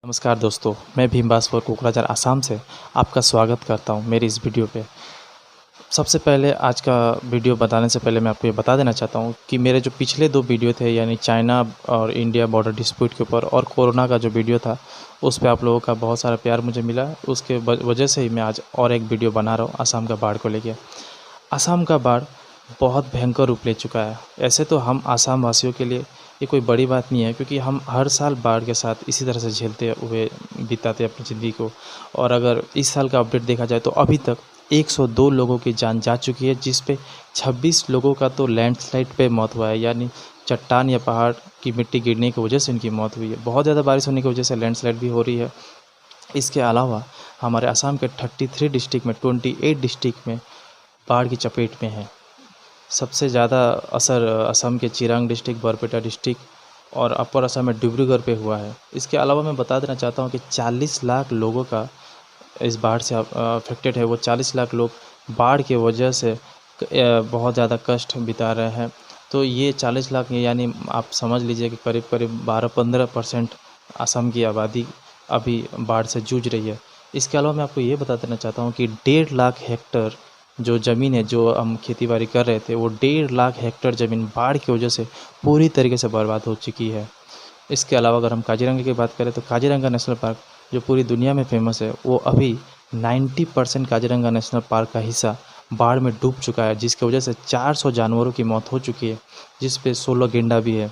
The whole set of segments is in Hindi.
नमस्कार दोस्तों, मैं भीम बासवर कोकराझार आसाम से आपका स्वागत करता हूं मेरी इस वीडियो पे। सबसे पहले आज का वीडियो बताने से पहले मैं आपको ये बता देना चाहता हूं कि मेरे जो पिछले 2 वीडियो थे, यानी चाइना और इंडिया बॉर्डर डिस्प्यूट के ऊपर और कोरोना का जो वीडियो था, उस पे आप लोगों का बहुत सारा प्यार मुझे मिला। उसके वजह से ही मैं आज और एक वीडियो बना रहा हूँ असम का बाढ़ को लेकर। असम का बाढ़ बहुत भयंकर रूप ले चुका है। ऐसे तो हम आसाम वासियों के लिए ये कोई बड़ी बात नहीं है, क्योंकि हम हर साल बाढ़ के साथ इसी तरह से झेलते हुए बिताते अपनी ज़िंदगी को। और अगर इस साल का अपडेट देखा जाए तो अभी तक 102 लोगों की जान जा चुकी है, जिस पे 26 लोगों का तो लैंडस्लाइड पे मौत हुआ है, यानी चट्टान या पहाड़ की मिट्टी गिरने की वजह से उनकी मौत हुई है। बहुत ज़्यादा बारिश होने की वजह से लैंडस्लाइड भी हो रही है। इसके अलावा हमारे असम के 33 डिस्ट्रिक्ट में 28 डिस्ट्रिक्ट में बाढ़ की चपेट में है। सबसे ज़्यादा असर असम के चिरांग डिस्ट्रिक्ट, बरपेटा डिस्ट्रिक्ट और अपर असम में डिब्रूगढ़ पे हुआ है। इसके अलावा मैं बता देना चाहता हूँ कि 40 लाख लोगों का इस बाढ़ से अफेक्टेड है। वो 40 लाख लोग बाढ़ की वजह से बहुत ज़्यादा कष्ट बिता रहे हैं। तो ये 40 लाख यानी आप समझ लीजिए कि करीब करीब 12-15% असम की आबादी अभी बाढ़ से जूझ रही है। इसके अलावा मैं आपको ये बता देना चाहता हूँ कि 1.5 लाख हेक्टर जो ज़मीन है, जो हम खेती बाड़ी कर रहे थे, वो 1.5 लाख हेक्टर ज़मीन बाढ़ की वजह से पूरी तरीके से बर्बाद हो चुकी है। इसके अलावा अगर हम काजीरंगा की बात करें तो काजीरंगा नेशनल पार्क जो पूरी दुनिया में फेमस है, वो अभी 90% काजीरंगा नेशनल पार्क का हिस्सा बाढ़ में डूब चुका है, जिसकी वजह से 400 जानवरों की मौत हो चुकी है, जिस पे 16 गेंडा भी है।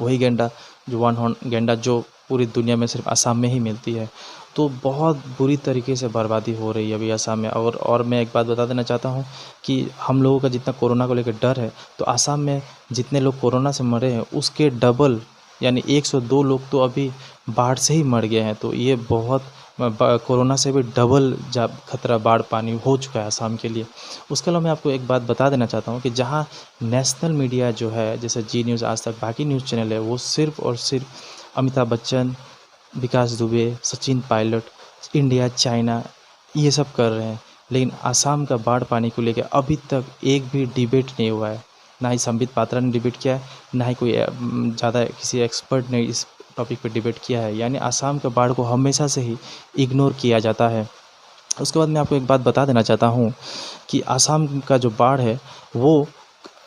वही गेंडा जो वन हॉर्न गेंडा जो पूरी दुनिया में सिर्फ असम में ही मिलती है। तो बहुत बुरी तरीके से बर्बादी हो रही है अभी असम में। और मैं एक बात बता देना चाहता हूँ कि हम लोगों का जितना कोरोना को लेकर डर है, तो असम में जितने लोग कोरोना से मरे हैं उसके डबल, यानी 102 लोग तो अभी बाढ़ से ही मर गए हैं। तो ये बहुत कोरोना से भी डबल खतरा बाढ़ पानी हो चुका है असम के लिए। उसके अलावा मैं आपको एक बात बता देना चाहता हूँ कि जहाँ नेशनल मीडिया जो है, जैसे जी न्यूज़, आज तक, बाकी न्यूज़ चैनल है, वो सिर्फ और सिर्फ अमिताभ बच्चन, विकास दुबे, सचिन पायलट, इंडिया, चाइना, ये सब कर रहे हैं। लेकिन असम का बाढ़ पानी को लेकर अभी तक एक भी डिबेट नहीं हुआ है। ना ही संबित पात्रा ने डिबेट किया है, ना ही कोई ज़्यादा किसी एक्सपर्ट ने इस टॉपिक पे डिबेट किया है। यानी असम के बाढ़ को हमेशा से ही इग्नोर किया जाता है। उसके बाद मैं आपको एक बात बता देना चाहता हूँ कि असम का जो बाढ़ है वो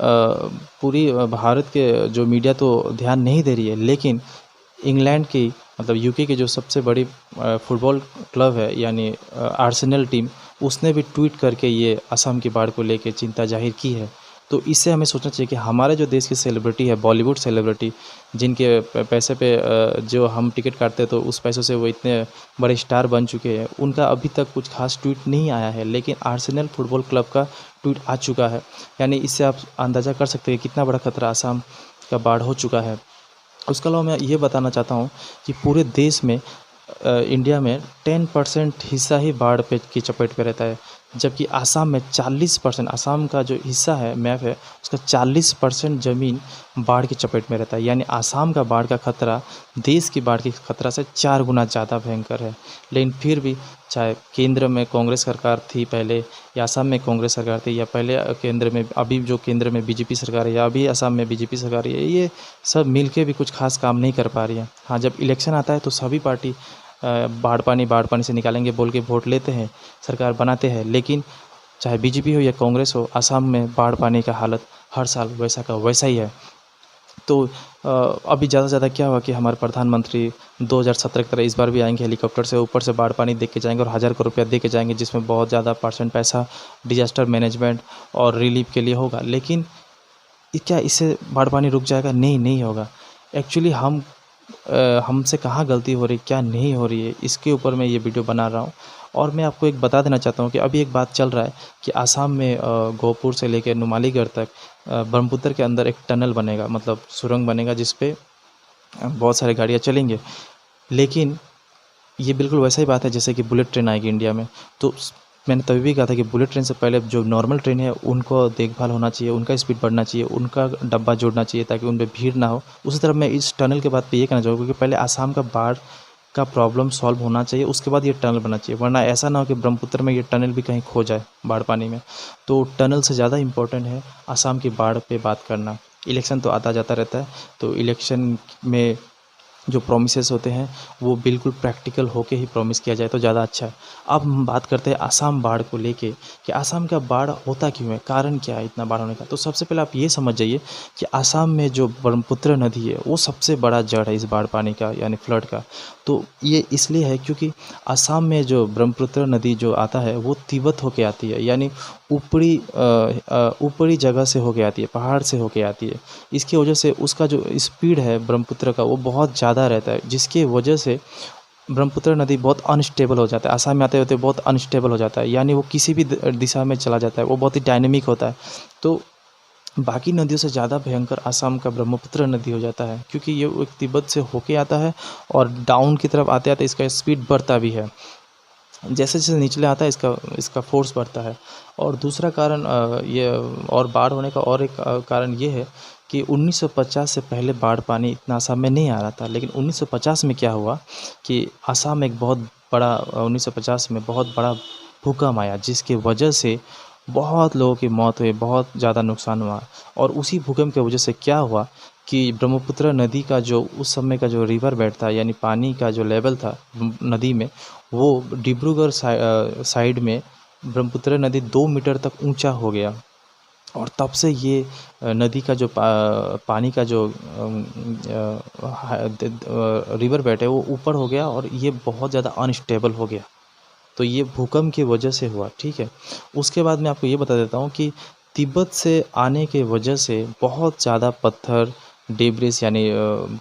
पूरी भारत के जो मीडिया तो ध्यान नहीं दे रही है, लेकिन इंग्लैंड की, मतलब यूके की जो सबसे बड़ी फुटबॉल क्लब है, यानी आर्सेनल टीम, उसने भी ट्वीट करके ये असम की बाढ़ को लेके चिंता जाहिर की है। तो इससे हमें सोचना चाहिए कि हमारे जो देश की सेलिब्रिटी है, बॉलीवुड सेलिब्रिटी, जिनके पैसे पे जो हम टिकट काटते हैं, तो उस पैसों से वो इतने बड़े स्टार बन चुके हैं, उनका अभी तक कुछ खास ट्वीट नहीं आया है, लेकिन आर्सेनल फुटबॉल क्लब का ट्वीट आ चुका है। यानी इससे आप अंदाज़ा कर सकते हैं कितना बड़ा खतरा असम का बाढ़ हो चुका है। उसके अलावा मैं ये बताना चाहता हूँ कि पूरे देश में इंडिया में 10% हिस्सा ही बाढ़ पे की चपेट पे रहता है, जबकि आसाम में 40%, आसाम का जो हिस्सा है, मैप है, उसका 40% ज़मीन बाढ़ की चपेट में रहता है। यानी आसाम का बाढ़ का खतरा देश की बाढ़ के खतरा से 4 गुना ज़्यादा भयंकर है। लेकिन फिर भी, चाहे केंद्र में कांग्रेस सरकार थी पहले, या असम में कांग्रेस सरकार थी, या पहले केंद्र में, अभी जो केंद्र में बीजेपी सरकार है, या अभी असम में बीजेपी सरकार है, ये सब मिलके भी कुछ खास काम नहीं कर पा रही है। हाँ, जब इलेक्शन आता है तो सभी पार्टी बाढ़ पानी से निकालेंगे बोल के वोट लेते हैं, सरकार बनाते हैं, लेकिन चाहे बीजेपी हो या कांग्रेस हो, असम में बाढ़ पानी का हालत हर साल वैसा का वैसा ही है। तो अभी ज़्यादा से ज़्यादा क्या हुआ कि हमारे प्रधानमंत्री 2017 की तरह इस बार भी आएंगे हेलीकॉप्टर से, ऊपर से बाढ़ पानी देख के जाएंगे और 1000 करोड़ रुपया दे के जाएंगे, जिसमें बहुत ज़्यादा परसेंट पैसा डिजास्टर मैनेजमेंट और रिलीफ के लिए होगा। लेकिन क्या इससे बाढ़ पानी रुक जाएगा? नहीं, नहीं होगा। एक्चुअली हमसे कहाँ गलती हो रही, क्या नहीं हो रही है, इसके ऊपर मैं ये वीडियो बना रहा हूँ। और मैं आपको एक बता देना चाहता हूँ कि अभी एक बात चल रहा है कि आसाम में गोहपुर से लेकर नुमालीगढ़ तक ब्रह्मपुत्र के अंदर एक टनल बनेगा, मतलब सुरंग बनेगा, जिस पे बहुत सारी गाड़ियाँ चलेंगे। लेकिन ये बिल्कुल वैसा ही बात है जैसे कि बुलेट ट्रेन आएगी इंडिया में। तो मैंने तभी भी कहा था कि बुलेट ट्रेन से पहले जो नॉर्मल ट्रेन है उनको देखभाल होना चाहिए, उनका स्पीड बढ़ना चाहिए, उनका डब्बा जोड़ना चाहिए, ताकि उन पर भीड़ ना हो। उसी तरह मैं इस टनल के बाद पे ये कहना चाहूँगा कि पहले आसाम का बाढ़ का प्रॉब्लम सॉल्व होना चाहिए, उसके बाद ये टनल बनना चाहिए, वरना ऐसा ना हो कि ब्रह्मपुत्र में ये टनल भी कहीं खो जाए बाढ़ पानी में। तो टनल से ज़्यादा इम्पोर्टेंट है आसाम की बाढ़ पे बात करना। इलेक्शन तो आता जाता रहता है, तो इलेक्शन में जो प्रॉमिसेस होते हैं वो बिल्कुल प्रैक्टिकल होके ही प्रॉमिस किया जाए तो ज़्यादा अच्छा है। अब हम बात करते हैं आसाम बाढ़ को लेके कि आसाम का बाढ़ होता क्यों है, कारण क्या है इतना बाढ़ होने का। तो सबसे पहले आप ये समझ जाइए कि आसाम में जो ब्रह्मपुत्र नदी है वो सबसे बड़ा जड़ है इस बाढ़ पानी का यानी फ्लड का। तो ये इसलिए है क्योंकि आसाम में जो ब्रह्मपुत्र नदी जो आता है वो तिब्बत होके आती है, यानी ऊपरी जगह से होके आती है, पहाड़ से होके आती है। इसकी वजह से उसका जो स्पीड है ब्रह्मपुत्र का वो बहुत ज़्यादा रहता है, जिसकी वजह से ब्रह्मपुत्र नदी बहुत अनस्टेबल हो जाता है। आसाम में आते होते बहुत अनस्टेबल हो जाता है, यानी वो किसी भी दिशा में चला जाता है, वो बहुत ही डायनेमिक होता है। तो बाकी नदियों से ज़्यादा भयंकर आसाम का ब्रह्मपुत्र नदी हो जाता है, क्योंकि ये एक तिब्बत से होके आता है और डाउन की तरफ आते आते इसका स्पीड बढ़ता भी है। जैसे जैसे निचले आता है इसका फोर्स बढ़ता है। और दूसरा कारण ये और बाढ़ होने का और एक कारण ये है कि 1950 से पहले बाढ़ पानी इतना आसाम में नहीं आ रहा था, लेकिन 1950 में क्या हुआ कि आसाम में एक बहुत बड़ा 1950 में बहुत बड़ा भूकंप आया, जिसकी वजह से बहुत लोगों की मौत हुई, बहुत ज़्यादा नुकसान हुआ। और उसी भूकंप की वजह से क्या हुआ कि ब्रह्मपुत्र नदी का जो उस समय का जो रिवर बेड था, यानी पानी का जो लेवल था नदी में, वो डिब्रूगढ़ साइड में ब्रह्मपुत्र नदी 2 मीटर तक ऊंचा हो गया। और तब से ये नदी का जो पानी का जो रिवर बेड है वो ऊपर हो गया और ये बहुत ज़्यादा अनस्टेबल हो गया। तो ये भूकंप की वजह से हुआ, ठीक है। उसके बाद मैं आपको ये बता देता हूँ कि तिब्बत से आने के वजह से बहुत ज़्यादा पत्थर डेब्रिस यानी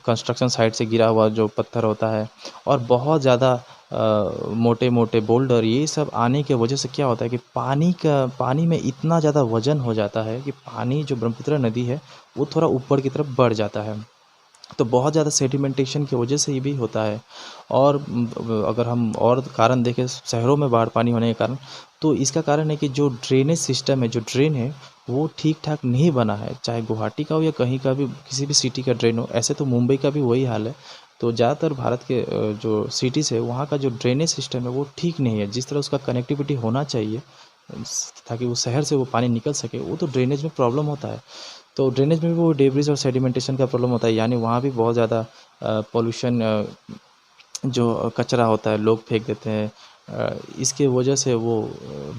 कंस्ट्रक्शन साइट से गिरा हुआ जो पत्थर होता है और बहुत ज़्यादा मोटे मोटे बोल्डर, ये सब आने के वजह से क्या होता है कि पानी में इतना ज़्यादा वजन हो जाता है कि पानी जो ब्रह्मपुत्र नदी है वो थोड़ा ऊपर की तरफ बढ़ जाता है। तो बहुत ज़्यादा सेडिमेंटेशन की वजह से ये भी होता है। और अगर हम और कारण देखें शहरों में बाढ़ पानी होने के कारण, तो इसका कारण है कि जो ड्रेनेज सिस्टम है, जो ड्रेन है वो ठीक ठाक नहीं बना है, चाहे गुवाहाटी का हो या कहीं का भी किसी भी सिटी का ड्रेन हो। ऐसे तो मुंबई का भी वही हाल है। तो ज़्यादातर भारत के जो सिटीज़ है वहाँ का जो ड्रेनेज सिस्टम है वो ठीक नहीं है। जिस तरह उसका कनेक्टिविटी होना चाहिए ताकि वो शहर से वो पानी निकल सके, वो तो ड्रेनेज में प्रॉब्लम होता है। तो ड्रेनेज में भी वो डेब्रिस और सेडिमेंटेशन का प्रॉब्लम होता है, यानी वहाँ भी बहुत ज़्यादा पॉल्यूशन जो कचरा होता है लोग फेंक देते हैं। इसके वजह से वो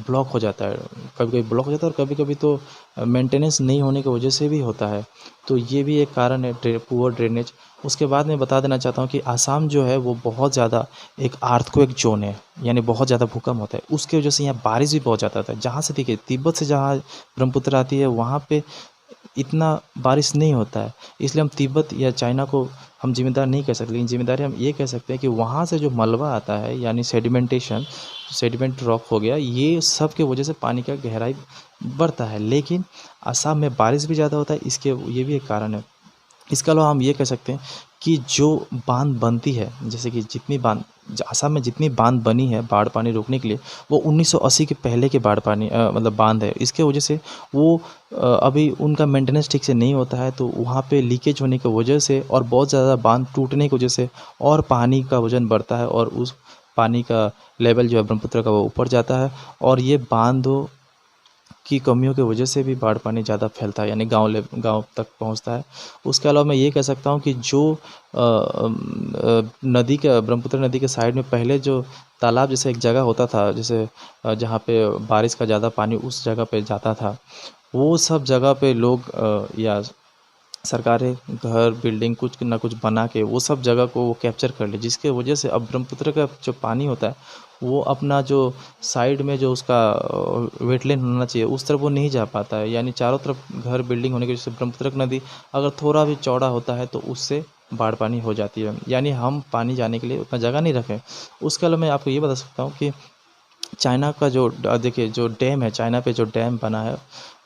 ब्लॉक हो जाता है, कभी कभी ब्लॉक हो जाता है और कभी कभी तो मेंटेनेंस नहीं होने की वजह से भी होता है। तो ये भी एक कारण है पुअर ड्रेनेज। उसके बाद मैं बता देना चाहता हूँ कि आसाम जो है वो बहुत ज़्यादा एक अर्थक्वेक जोन है, यानी बहुत ज़्यादा भूकंप होता है। उसकी वजह से यहाँ बारिश भी बहुत ज़्यादा होता है। जहाँ से देखिए तिब्बत से जहाँ ब्रह्मपुत्र आती है वहाँ पे इतना बारिश नहीं होता है, इसलिए हम तिब्बत या चाइना को हम जिम्मेदार नहीं कह सकते। लेकिन जिम्मेदारी हम ये कह सकते हैं कि वहाँ से जो मलबा आता है यानी सेडिमेंटेशन, सेडिमेंट रॉक हो गया, ये सब के वजह से पानी का गहराई बढ़ता है। लेकिन असम में बारिश भी ज़्यादा होता है, इसके ये भी एक कारण है। इसके अलावा हम ये कह सकते हैं कि जो बांध बनती है, जैसे कि आसाम में जितनी बांध बनी है बाढ़ पानी रोकने के लिए, वो 1980 के पहले के बाढ़ पानी मतलब बांध है। इसके वजह से वो अभी उनका मेंटेनेंस ठीक से नहीं होता है, तो वहाँ पे लीकेज होने की वजह से और बहुत ज़्यादा बांध टूटने की वजह से और पानी का वजन बढ़ता है और उस पानी का लेवल जो है ब्रह्मपुत्र का वो ऊपर जाता है। और ये बांधों की कमियों की वजह से भी बाढ़ पानी ज़्यादा फैलता है, यानी गांव तक पहुंचता है। उसके अलावा मैं ये कह सकता हूं कि जो नदी के ब्रह्मपुत्र नदी के साइड में पहले जो तालाब जैसे एक जगह होता था, जैसे जहाँ पे बारिश का ज़्यादा पानी उस जगह पे जाता था, वो सब जगह पे लोग या सरकारें घर बिल्डिंग कुछ ना कुछ बना के वो सब जगह को वो कैप्चर कर ले, जिसके वजह से अब ब्रह्मपुत्र का जो पानी होता है वो अपना जो साइड में जो उसका वेटलैंड होना चाहिए उस तरफ वो नहीं जा पाता है। यानी चारों तरफ घर बिल्डिंग होने की वजह से ब्रह्मपुत्र नदी अगर थोड़ा भी चौड़ा होता है तो उससे बाढ़ पानी हो जाती है, यानी हम पानी जाने के लिए उतना जगह नहीं रखें। उसके अलावा मैं आपको ये बता सकता हूँ कि चाइना का जो देखिए जो डैम है, चाइना पे जो डैम बना है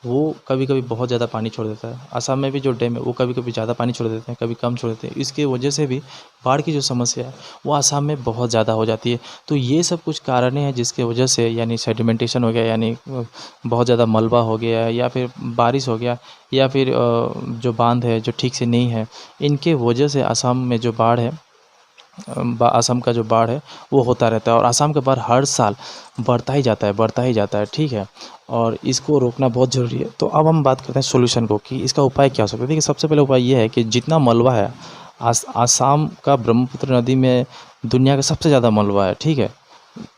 वो कभी कभी बहुत ज़्यादा पानी छोड़ देता है। असम में भी जो डैम है वो कभी कभी ज़्यादा पानी छोड़ देते हैं, कभी कम छोड़ देते हैं। इसके वजह से भी बाढ़ की जो समस्या है वो असम में बहुत ज़्यादा हो जाती है। तो ये सब कुछ कारण हैं जिसके वजह से, यानी सेडिमेंटेशन हो गया, यानी बहुत ज़्यादा मलबा हो गया, या फिर बारिश हो गया, या फिर जो बांध है जो ठीक से नहीं है, इनके वजह से असम में जो बाढ़ है, असम का जो बाढ़ है वो होता रहता है। और असम का बाढ़ हर साल बढ़ता ही जाता है, ठीक है। और इसको रोकना बहुत ज़रूरी है। तो अब हम बात करते हैं सोल्यूशन को कि इसका उपाय क्या हो सकता है। देखिए सबसे पहले उपाय ये है कि जितना मलबा है आसाम का ब्रह्मपुत्र नदी में दुनिया का सबसे ज़्यादा मलबा है, ठीक है।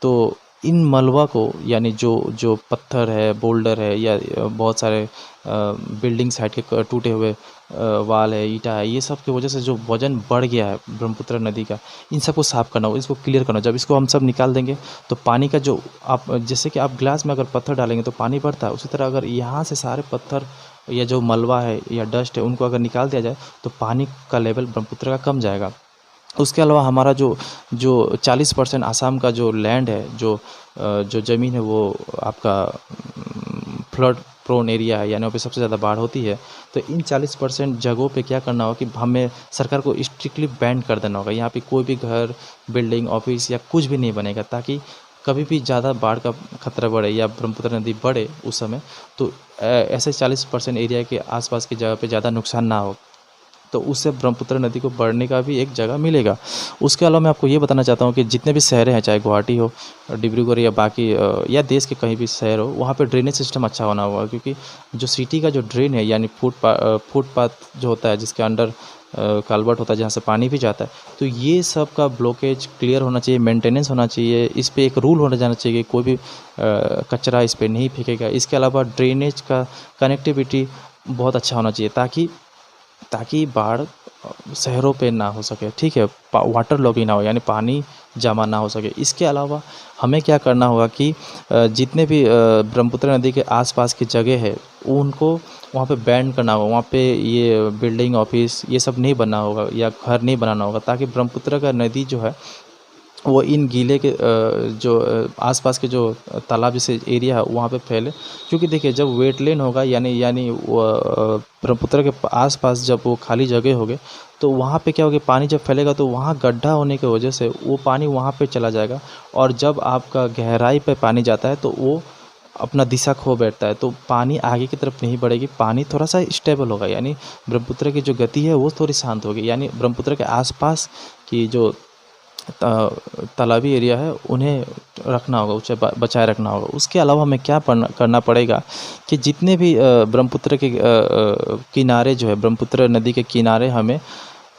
तो इन मलबा को यानी जो जो पत्थर है, बोल्डर है या बहुत सारे बिल्डिंग साइड के टूटे हुए वाल है, ईंटा है, ये सब की वजह से जो वज़न बढ़ गया है ब्रह्मपुत्र नदी का, इन सबको साफ़ करना होगा, इसको क्लियर करना। जब इसको हम सब निकाल देंगे तो पानी का जो आप जैसे कि आप ग्लास में अगर पत्थर डालेंगे तो पानी बढ़ता है, उसी तरह अगर यहाँ से सारे पत्थर या जो मलबा है या डस्ट है उनको अगर निकाल दिया जाए तो पानी का लेवल ब्रह्मपुत्र का कम जाएगा। उसके अलावा हमारा जो जो 40% आसाम का जो लैंड है, जो ज़मीन है, वो आपका फ्लड प्रोन एरिया है, यानी वहाँ पे सबसे ज़्यादा बाढ़ होती है। तो इन 40% जगहों पे क्या करना होगा कि हमें सरकार को स्ट्रिक्टली बैन कर देना होगा। यहाँ पे कोई भी घर, बिल्डिंग, ऑफिस या कुछ भी नहीं बनेगा, ताकि कभी भी ज़्यादा बाढ़ का खतरा बढ़े या ब्रह्मपुत्र नदी बढ़े उस समय, तो ऐसे 40% एरिया के आसपास की जगह पे ज़्यादा नुकसान ना हो, तो उससे ब्रह्मपुत्र नदी को बढ़ने का भी एक जगह मिलेगा। उसके अलावा मैं आपको ये बताना चाहता हूँ कि जितने भी शहरें हैं, चाहे गुवाहाटी हो, डिब्रूगढ़ या बाकी या देश के कहीं भी शहर हो, वहाँ पे ड्रेनेज सिस्टम अच्छा होना होगा, क्योंकि जो सिटी का जो ड्रेन है यानी फुटपाथ जो होता है, जिसके अंडर कालवर्ट होता है जहाँ से पानी भी जाता है, तो ये सब का ब्लॉकेज क्लियर होना चाहिए, मेंटेनेंस होना चाहिए। इस पे एक रूल होना जाना चाहिए कि कोई भी कचरा इस पे नहीं फेंकेगा। इसके अलावा ड्रेनेज का कनेक्टिविटी बहुत अच्छा होना चाहिए, ताकि बाढ़ शहरों पे ना हो सके, ठीक है, वाटर लॉगिंग ना हो, यानी पानी जमा ना हो सके। इसके अलावा हमें क्या करना होगा कि जितने भी ब्रह्मपुत्र नदी के आसपास की जगह है उनको वहाँ पे बैन करना होगा। वहाँ पे ये बिल्डिंग, ऑफिस, ये सब नहीं बनना होगा या घर नहीं बनाना होगा, ताकि ब्रह्मपुत्र का नदी जो है वो इन गीले के जो आसपास के जो तालाब जैसे एरिया है वहाँ पे फैले। क्योंकि देखिए, जब वेटलैंड होगा यानी वो ब्रह्मपुत्र के आसपास जब वो खाली जगह होगे, तो वहाँ पे क्या होगा, पानी जब फैलेगा तो वहाँ गड्ढा होने की वजह से वो पानी वहाँ पे चला जाएगा, और जब आपका गहराई पे पानी जाता है तो वो अपना दिशा खो बैठता है, तो पानी आगे की तरफ नहीं बढ़ेगी, पानी थोड़ा सा स्टेबल होगा, यानी ब्रह्मपुत्र की जो गति है वो थोड़ी शांत होगी। यानी ब्रह्मपुत्र के आसपास की जो तालाबी एरिया है उन्हें रखना होगा, उसे बचाए रखना होगा। उसके अलावा हमें क्या करना पड़ेगा कि जितने भी ब्रह्मपुत्र के किनारे जो है, ब्रह्मपुत्र नदी के किनारे हमें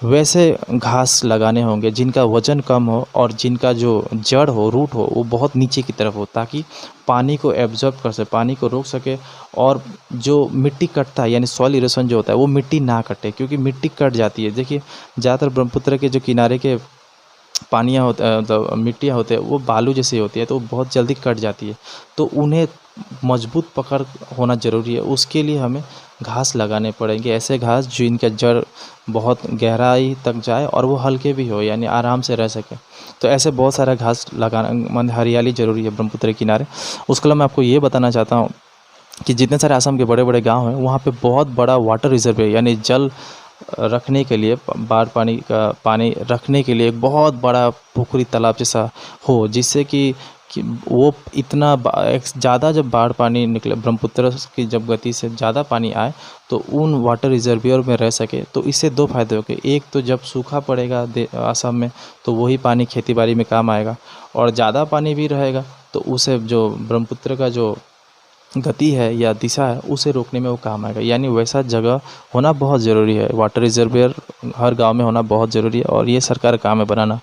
वैसे घास लगाने होंगे जिनका वज़न कम हो और जिनका जो जड़ हो, रूट हो, वो बहुत नीचे की तरफ हो, ताकि पानी को एब्जॉर्ब कर सके, पानी को रोक सके। और जो मिट्टी कटता है यानी सॉइल इरोशन जो होता है वो मिट्टी ना कटे, क्योंकि मिट्टी कट जाती है। देखिए, ज़्यादातर ब्रह्मपुत्र के जो किनारे के पानियाँ होते मतलब मिट्टियाँ होते हैं वो बालू जैसी होती है, तो वो बहुत जल्दी कट जाती है, तो उन्हें मजबूत पकड़ होना ज़रूरी है। उसके लिए हमें घास लगाने पड़ेंगे, ऐसे घास जो इनका जड़ बहुत गहराई तक जाए और वो हल्के भी हो, यानी आराम से रह सके। तो ऐसे बहुत सारा घास लगाना, मतलब हरियाली ज़रूरी है ब्रह्मपुत्र के किनारे। उसके अलावा मैं आपको ये बताना चाहता हूँ कि जितने सारे असम के बड़े बड़े गांव हैं वहाँ पे बहुत बड़ा वाटर रिजर्व है, यानी जल रखने के लिए, बाढ़ पानी का पानी रखने के लिए एक बहुत बड़ा पुकुरी तालाब जैसा हो, जिससे कि वो इतना ज़्यादा जब बाढ़ पानी निकले, ब्रह्मपुत्र की जब गति से ज़्यादा पानी आए तो उन वाटर रिजर्वियर में रह सके। तो इससे दो फायदे हो गए, एक तो जब सूखा पड़ेगा असम में तो वही पानी खेती बाड़ी में काम आएगा, और ज़्यादा पानी भी रहेगा तो उसे जो ब्रह्मपुत्र का जो गति है या दिशा है उसे रोकने में वो काम आएगा। यानी वैसा जगह होना बहुत ज़रूरी है, वाटर रिजर्वियर हर गांव में होना बहुत ज़रूरी है, और ये सरकार का काम है बनाना।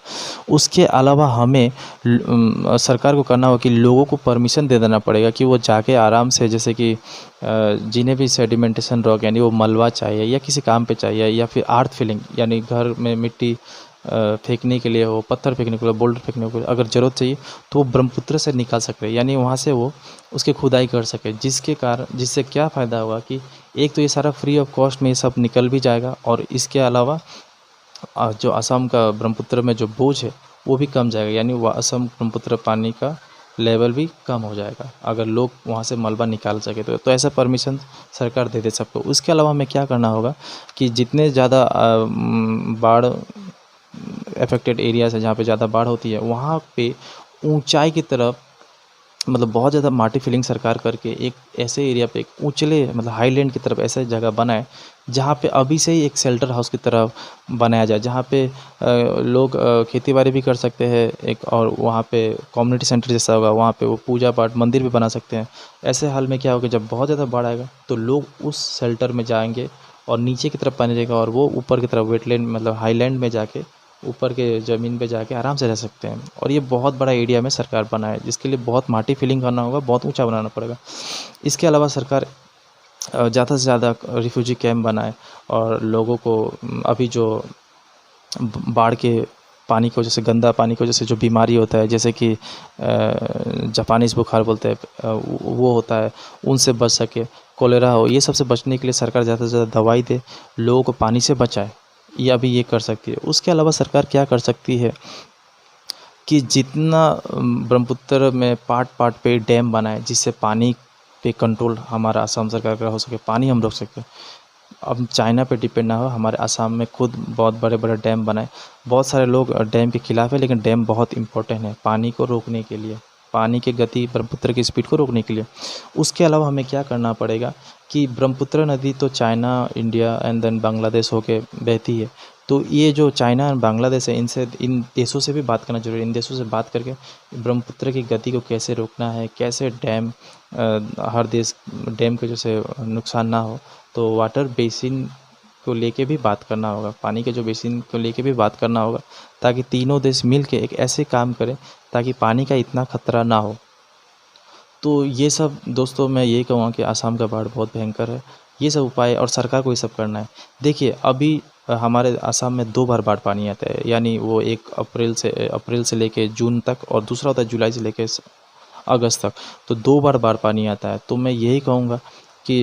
उसके अलावा हमें सरकार को करना होगा कि लोगों को परमिशन दे देना पड़ेगा कि वो जाके आराम से, जैसे कि जिन्हें भी सेडिमेंटेशन रॉक यानी वो मलबा चाहिए या किसी काम पे चाहिए, या फिर अर्थ फिलिंग यानी घर में मिट्टी फेंकने के लिए हो, पत्थर फेंकने के लिए, बोल्डर फेंकने के लिए अगर ज़रूरत चाहिए तो वो ब्रह्मपुत्र से निकाल सकते हैं, यानी वहाँ से वो उसकी खुदाई कर सके। जिससे क्या फ़ायदा होगा कि एक तो ये सारा फ्री ऑफ कॉस्ट में ये सब निकल भी जाएगा, और इसके अलावा जो असम का ब्रह्मपुत्र में जो बोझ है वो भी कम जाएगा, यानी वह असम ब्रह्मपुत्र पानी का लेवल भी कम हो जाएगा अगर लोग वहाँ से मलबा निकाल सके तो ऐसा परमिशन सरकार दे दे सबको। उसके अलावा हमें क्या करना होगा कि जितने ज़्यादा बाढ़ अफेक्टेड एरियाज है, जहाँ पे ज़्यादा बाढ़ होती है, वहाँ पे ऊंचाई की तरफ, मतलब बहुत ज़्यादा माटी फिलिंग सरकार करके एक ऐसे एरिया पे, एक ऊंचले मतलब हाईलैंड की तरफ ऐसा जगह बनाए जहाँ पे अभी से ही एक शेल्टर हाउस की तरफ बनाया जाए, जहाँ पे लोग खेती बाड़ी भी कर सकते हैं एक, और वहाँ पे कम्युनिटी सेंटर जैसा होगा, वहाँ पे वो पूजा पाठ मंदिर भी बना सकते हैं। ऐसे हाल में क्या होगा, जब बहुत ज़्यादा बाढ़ आएगा तो लोग उस शेल्टर में जाएंगे और नीचे की तरफ पानी रहेगा और वो ऊपर की तरफ वेटलैंड मतलब हाईलैंड में जाके ऊपर के ज़मीन पे जाके आराम से रह सकते हैं। और ये बहुत बड़ा एरिया में सरकार बनाए, जिसके लिए बहुत माटी फिलिंग करना होगा, बहुत ऊंचा बनाना पड़ेगा। इसके अलावा सरकार ज़्यादा से ज़्यादा रिफ्यूजी कैंप बनाए और लोगों को अभी जो बाढ़ के पानी की वजह से, गंदा पानी की वजह से जो बीमारी होता है, जैसे कि जापानीज़ बुखार बोलते हैं, वो होता है, उनसे बच सके, कोलेरा हो, ये सबसे बचने के लिए सरकार ज़्यादा से ज़्यादा दवाई दे, लोगों को पानी से बचाए। ये अभी ये कर सकती है। उसके अलावा सरकार क्या कर सकती है कि जितना ब्रह्मपुत्र में पार्ट पे डैम बनाए, जिससे पानी पे कंट्रोल हमारा असम सरकार का हो सके, पानी हम रोक सकें। अब चाइना पे डिपेंड ना हो, हमारे असम में खुद बहुत बड़े बड़े डैम बनाए। बहुत सारे लोग डैम के खिलाफ है, लेकिन डैम बहुत इंपॉर्टेंट है पानी को रोकने के लिए, पानी की गति, ब्रह्मपुत्र की स्पीड को रोकने के लिए। उसके अलावा हमें क्या करना पड़ेगा कि ब्रह्मपुत्र नदी तो China, India and then Bangladesh होके बहती है, तो ये जो चाइना और बांग्लादेश है, इन देशों से भी बात करना जरूरी है। इन देशों से बात करके ब्रह्मपुत्र की गति को कैसे रोकना है, कैसे डैम हर देश डैम के जैसे नुकसान ना हो, तो वाटर बेसिन को लेके भी बात करना होगा, पानी के जो बेसिन को लेके भी बात करना होगा, ताकि तीनों देश मिल के एक ऐसे काम करें ताकि पानी का इतना खतरा ना हो। तो ये सब दोस्तों मैं ये कहूँगा कि असम का बाढ़ बहुत भयंकर है। ये सब उपाय और सरकार को ये सब करना है। देखिए अभी हमारे असम में 2 बार बाढ़ पानी आता है, यानी वो एक अप्रैल से लेके जून तक, और दूसरा होता है जुलाई से लेके अगस्त तक। तो 2 बार बाढ़ पानी आता है। तो मैं यही कहूँगा कि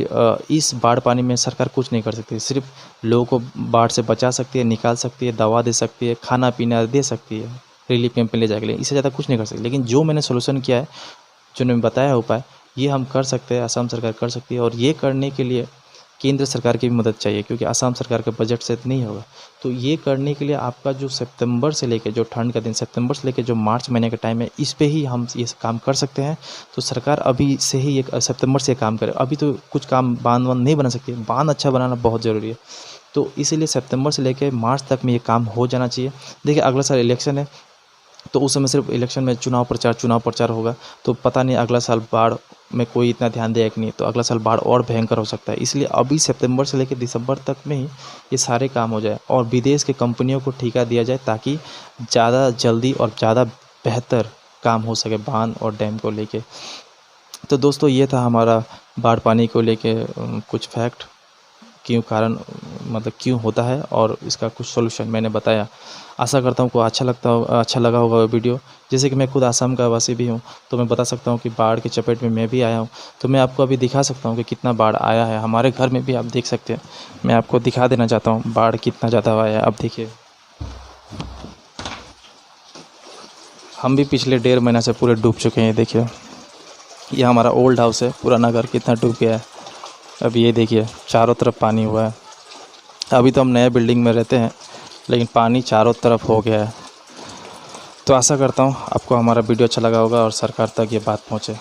इस बाढ़ पानी में सरकार कुछ नहीं कर सकती, सिर्फ लोगों को बाढ़ से बचा सकती है, निकाल सकती है, दवा दे सकती है, खाना पीना दे सकती है, रिलीफ कैंप में ले जाने के लिए, इससे ज़्यादा कुछ नहीं कर सकती। लेकिन जो मैंने सोल्यूशन किया है, जो मैंने बताया है उपाय, ये हम कर सकते हैं, असम सरकार कर सकती है। और ये करने के लिए केंद्र सरकार की भी मदद चाहिए, क्योंकि असम सरकार के बजट से नहीं होगा। तो ये करने के लिए आपका जो सितंबर से लेके, जो ठंड का दिन सितंबर से लेके जो मार्च महीने का टाइम है, इस पे ही हम ये काम कर सकते हैं। तो सरकार अभी से ही एक सितंबर से काम करे। अभी तो कुछ काम बांध वांध नहीं बना सकती, बांध अच्छा बनाना बहुत ज़रूरी है। तो इसीलिए सितंबर से लेकर मार्च तक में ये काम हो जाना चाहिए। देखिए अगला साल इलेक्शन है, तो उस समय सिर्फ इलेक्शन में चुनाव प्रचार होगा, तो पता नहीं अगला साल बाढ़ में कोई इतना ध्यान देगा कि नहीं, तो अगला साल बाढ़ और भयंकर हो सकता है। इसलिए अभी सितंबर से लेकर दिसंबर तक में ही ये सारे काम हो जाए और विदेश के कंपनियों को ठेका दिया जाए, ताकि ज़्यादा जल्दी और ज़्यादा बेहतर काम हो सके बांध और डैम को लेके। तो दोस्तों ये था हमारा बाढ़ पानी को लेके कुछ फैक्ट, क्यों कारण मतलब क्यों होता है, और इसका कुछ सॉल्यूशन मैंने बताया। आशा करता हूँ को अच्छा लगा होगा वीडियो। जैसे कि मैं खुद असम का वासी भी हूँ, तो मैं बता सकता हूँ कि बाढ़ की चपेट में मैं भी आया हूँ। तो मैं आपको अभी दिखा सकता हूँ कि कितना बाढ़ आया है हमारे घर में भी, आप देख सकते हैं। मैं आपको दिखा देना चाहता हूँ बाढ़ कितना ज़्यादा आया है। अब देखिए हम भी पिछले 1.5 महीना से पूरे डूब चुके हैं। देखिए ये हमारा ओल्ड हाउस है, पुराना घर कितना डूब गया है। अब ये देखिए चारों तरफ पानी हुआ है। अभी तो हम नए बिल्डिंग में रहते हैं, लेकिन पानी चारों तरफ हो गया है। तो आशा करता हूँ आपको हमारा वीडियो अच्छा लगा होगा और सरकार तक ये बात पहुँचे।